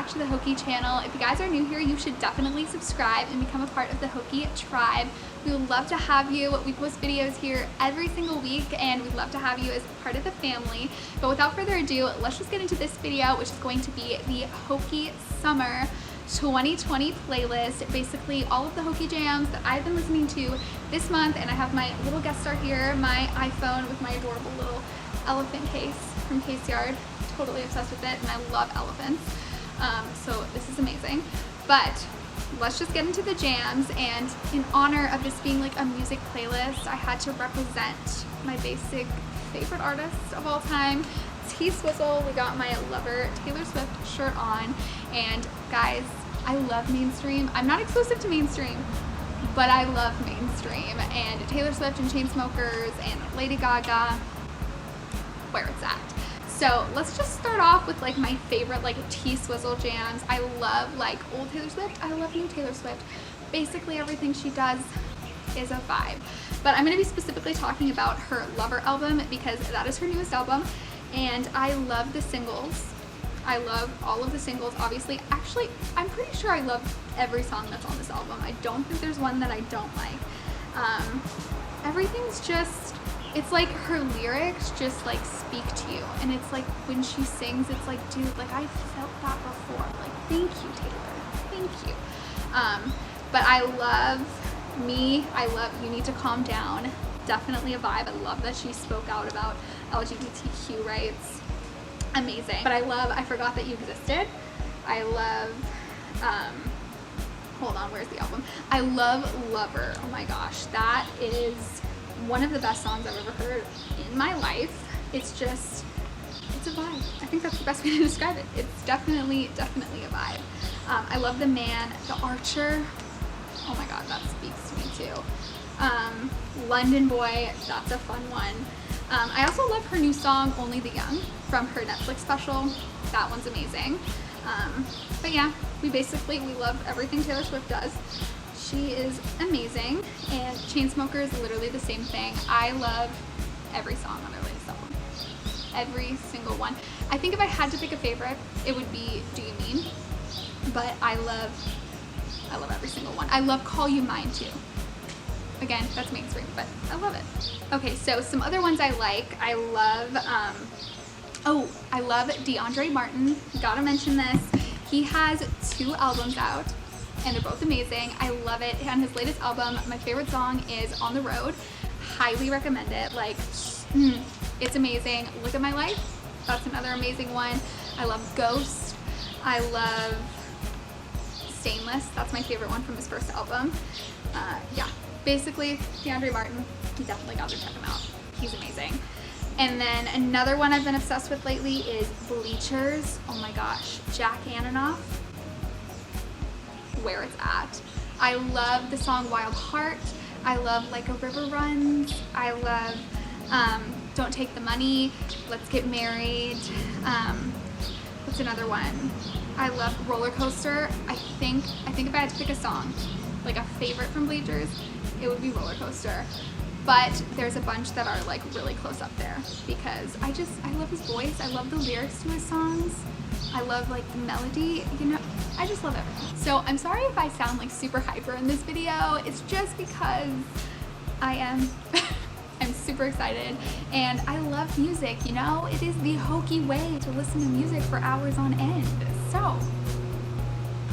back to the Hokey channel. If you guys are new here, you should definitely subscribe and become a part of the Hokey tribe. We would love to have you. We post videos here every single week and we'd love to have you as part of the family. But without further ado, let's just get into this video, which is going to be the Hokey Summer 2020 playlist. Basically all of the Hokey jams that I've been listening to this month, and I have my little guest star here, my iPhone with my adorable little elephant case from Case Yard. Totally obsessed with it and I love elephants. So this is amazing. But let's just get into the jams, and in honor of this being like a music playlist, I had to represent my basic favorite artist of all time, T-Swizzle. We got my Lover Taylor Swift shirt on, and guys, I love mainstream. I'm not exclusive to mainstream, but I love mainstream, and Taylor Swift and Chainsmokers and Lady Gaga, where it's at. So let's just start off with like my favorite like T-Swizzle jams. I love like old Taylor Swift. I love new Taylor Swift. Basically everything she does is a vibe. But I'm going to be specifically talking about her Lover album because that is her newest album, and I love the singles. I love all of the singles, obviously. Actually, I'm pretty sure I love every song that's on this album. I don't think there's one that I don't like. Everything's just, it's like her lyrics just like speak to you, and it's like when she sings, it's like, dude, like I felt that before. Like, thank you, Taylor, thank you. But I love You Need to Calm Down. Definitely a vibe. I love that she spoke out about LGBTQ rights. Amazing. But I Forgot That You Existed. I love, hold on, where's the album? I love Lover. Oh my gosh, that is one of the best songs I've ever heard in my life. It's just, it's a vibe. I think that's the best way to describe it. It's definitely a vibe. I love The Man, The Archer. Oh my god, that speaks to me too. London Boy, that's a fun one. I also love her new song, Only the Young, from her Netflix special. That one's amazing. But yeah, we love everything Taylor Swift does. She is amazing, and Chainsmokers, literally the same thing. I love every song on their latest album. Every single one. I think if I had to pick a favorite, it would be Do You Mean? But I love every single one. I love Call You Mine too. Again, that's mainstream, but I love it. Okay, so some other ones I like. I love DeAndre Martin. Gotta mention this. He has 2 albums out, and they're both amazing. I love it. On his latest album, my favorite song is On the Road. Highly recommend it. Like, it's amazing. Look at My Life. That's another amazing one. I love Ghost. I love Stainless. That's my favorite one from his first album. Yeah, basically, DeAndre Martin, you definitely got to check him out. He's amazing. And then another one I've been obsessed with lately is Bleachers. Oh my gosh, Jack Antonoff, Where It's At. I love the song Wild Heart. I love Like a River Runs. I love Don't Take the Money, Let's Get Married. What's another one? I love Roller Coaster. I think if I had to pick a song, like a favorite from Bleachers, it would be Roller Coaster. But there's a bunch that are like really close up there because I love his voice. I love the lyrics to his songs. I love like the melody, you know, I just love everything. So I'm sorry if I sound like super hyper in this video. It's just because I am I'm super excited and I love music, you know? It is the Hokey way to listen to music for hours on end. So,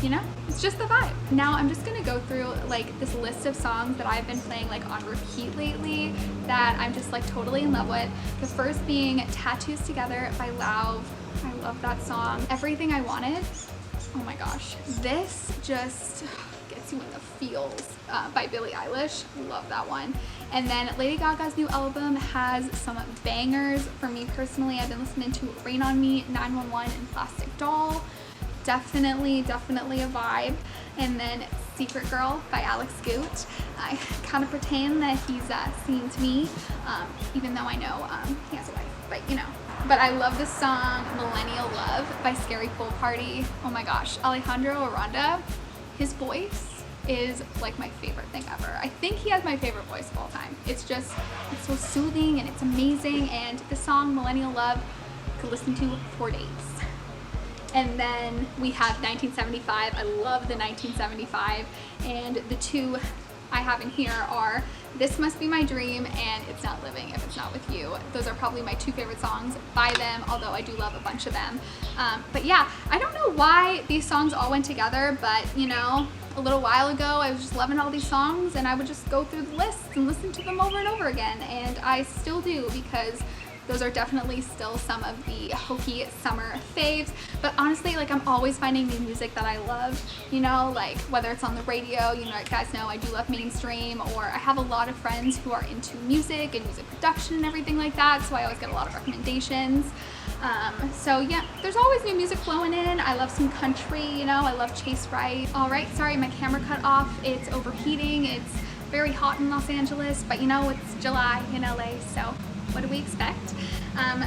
you know, it's just the vibe. Now I'm just gonna go through like this list of songs that I've been playing like on repeat lately that I'm just like totally in love with. The first being Tattoos Together by Lauv. I love that song. Everything I Wanted. Oh my gosh. This just gets you in the feels by Billie Eilish. Love that one. And then Lady Gaga's new album has some bangers. For me personally, I've been listening to Rain on Me, 911, and Plastic Doll. Definitely a vibe. And then Secret Girl by Alex Goot. I kind of pretend that he's singing to me, even though I know he has a wife, but you know. But I love this song, Millennial Love by Scary Pool Party. Oh my gosh, Alejandro Aranda, his voice is like my favorite thing ever. I think he has my favorite voice of all time. It's so soothing and it's amazing, and the song Millennial Love I could listen to for days. And then we have 1975. I love the 1975. And the two I have in here are This Must Be My Dream and It's Not Living If It's Not With You. Those are probably my two favorite songs by them, although I do love a bunch of them. But yeah, I don't know why these songs all went together, but you know, a little while ago I was just loving all these songs and I would just go through the lists and listen to them over and over again, and I still do because those are definitely still some of the Hokey summer faves. But honestly, like, I'm always finding new music that I love, you know, like whether it's on the radio, you know, you guys know I do love mainstream, or I have a lot of friends who are into music and music production and everything like that, so I always get a lot of recommendations. So yeah, there's always new music flowing in. I love some country, you know, I love Chase Wright. All right, sorry, my camera cut off. It's overheating. It's very hot in Los Angeles, but you know, it's July in LA, so what do we expect?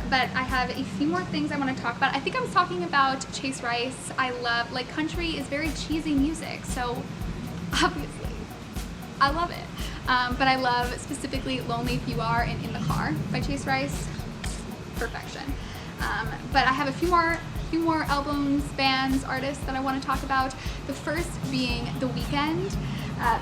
But I have a few more things I want to talk about. I think I was talking about Chase Rice. I love, like, country is very cheesy music, so obviously I love it. But I love specifically Lonely If You Are and In the Car by Chase Rice. Perfection. But I have a few more albums, bands, artists that I want to talk about. The first being The Weeknd.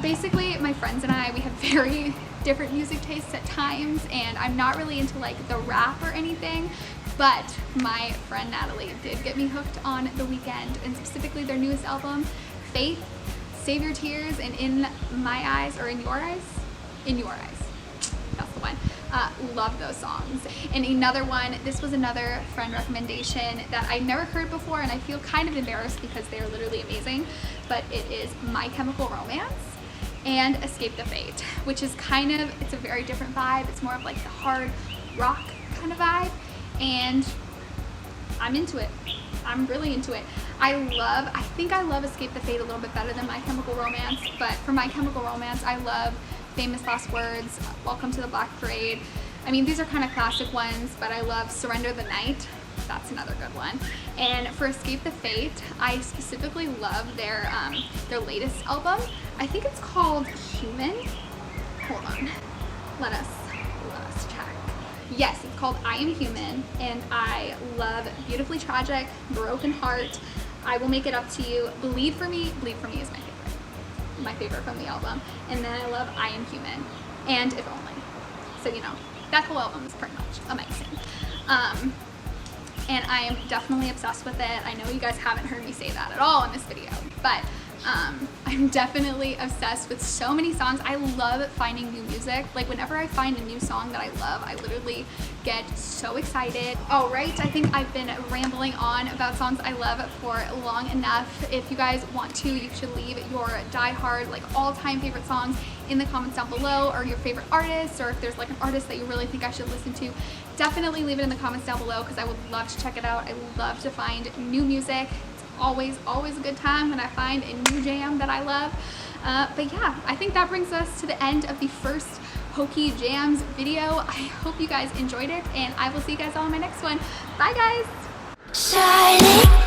Basically, my friends and I, we have very different music tastes at times, and I'm not really into like the rap or anything, but my friend Natalie did get me hooked on The Weeknd, and specifically their newest album, Faith, Save Your Tears, and In My Eyes, or In Your Eyes? In Your Eyes. That's the one. Love those songs. And another one, this was another friend recommendation that I never heard before, and I feel kind of embarrassed because they're literally amazing, but it is My Chemical Romance and Escape the Fate, which is kind of, it's a very different vibe. It's more of like the hard rock kind of vibe, and I'm into it. I'm really into it. I think I love Escape the Fate a little bit better than My Chemical Romance, but for My Chemical Romance, I love Famous Last Words, Welcome to the Black Parade. I mean, these are kind of classic ones, but I love Surrender the Night. That's another good one. And for Escape the Fate, I specifically love their latest album. I think it's called Human. Hold on. Let us check. Yes, it's called I Am Human, and I love Beautifully Tragic, Broken Heart, I Will Make It Up to You, Bleed For Me is my favorite from the album, and then I love I Am Human and If Only. So, you know, that whole album is pretty much amazing. And I am definitely obsessed with it. I know you guys haven't heard me say that at all in this video, but I'm definitely obsessed with so many songs. I love finding new music. Like, whenever I find a new song that I love, I literally get so excited. All right, I think I've been rambling on about songs I love for long enough. If you guys want to, you should leave your die-hard, like, all-time favorite songs in the comments down below, or your favorite artist, or if there's like an artist that you really think I should listen to, definitely leave it in the comments down below, because I would love to check it out. I love to find new music. Always a good time when I find a new jam that I love. But yeah, I think that brings us to the end of the first Hokey Jams video. I hope you guys enjoyed it, and I will see you guys all in my next one. Bye guys! Shining.